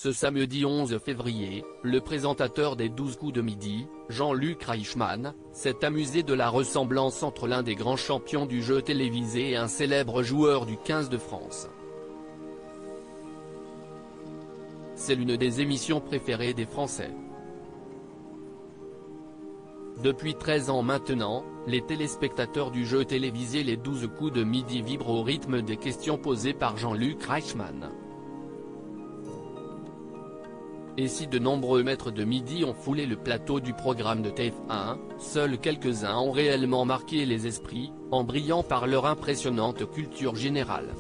Ce samedi 11 février, le présentateur des 12 coups de midi, Jean-Luc Reichmann, s'est amusé de la ressemblance entre l'un des grands champions du jeu télévisé et un célèbre joueur du 15 de France. C'est l'une des émissions préférées des Français. Depuis 13 ans maintenant, les téléspectateurs du jeu télévisé Les 12 coups de midi vibrent au rythme des questions posées par Jean-Luc Reichmann. Et si de nombreux maîtres de midi ont foulé le plateau du programme de TF1, seuls quelques-uns ont réellement marqué les esprits, en brillant par leur impressionnante culture générale.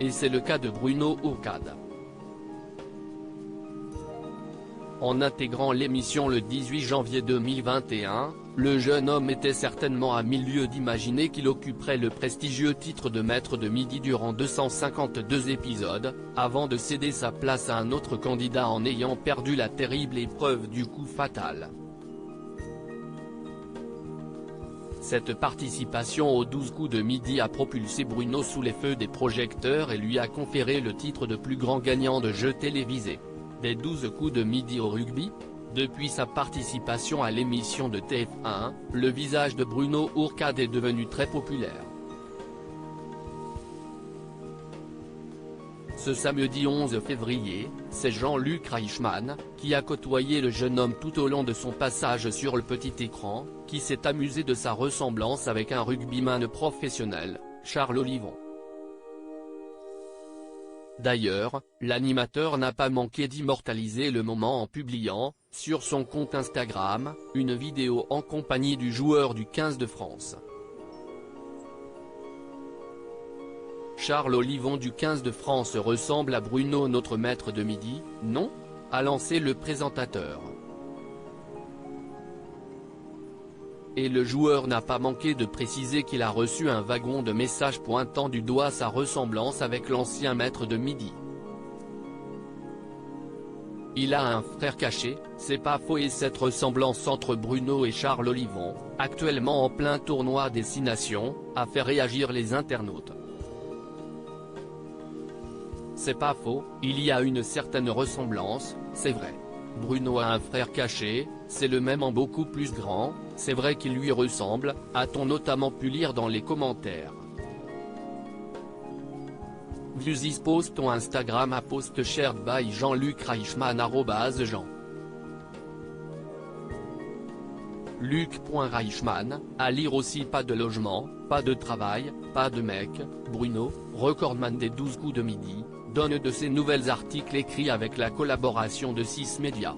Et c'est le cas de Bruno Ourcade. En intégrant l'émission le 18 janvier 2021, le jeune homme était certainement à mille lieues d'imaginer qu'il occuperait le prestigieux titre de maître de midi durant 252 épisodes, avant de céder sa place à un autre candidat en ayant perdu la terrible épreuve du coup fatal. Cette participation aux 12 coups de midi a propulsé Bruno sous les feux des projecteurs et lui a conféré le titre de plus grand gagnant de jeu télévisé. Des 12 coups de midi au rugby. Depuis sa participation à l'émission de TF1, le visage de Bruno Ourcade est devenu très populaire. Ce samedi 11 février, c'est Jean-Luc Reichmann, qui a côtoyé le jeune homme tout au long de son passage sur le petit écran, qui s'est amusé de sa ressemblance avec un rugbyman professionnel, Charles Olivon. D'ailleurs, l'animateur n'a pas manqué d'immortaliser le moment en publiant, sur son compte Instagram, une vidéo en compagnie du joueur du 15 de France. Charles Olivon du 15 de France ressemble à Bruno notre maître de midi, non ? A lancé le présentateur. Et le joueur n'a pas manqué de préciser qu'il a reçu un wagon de messages pointant du doigt sa ressemblance avec l'ancien maître de midi. Il a un frère caché, c'est pas faux, et cette ressemblance entre Bruno et Charles Olivon, actuellement en plein tournoi des 6 nations, a fait réagir les internautes. C'est pas faux, il y a une certaine ressemblance, c'est vrai. Bruno a un frère caché, c'est le même en beaucoup plus grand, c'est vrai qu'il lui ressemble, a-t-on notamment pu lire dans les commentaires. View this post on Instagram à post shared by Jean-Luc Reichmann @Jean. Luc.Reichmann, à lire aussi: pas de logement, pas de travail, pas de mec, Bruno, recordman des 12 coups de midi, donne de ses nouvelles articles écrits avec la collaboration de 6 médias.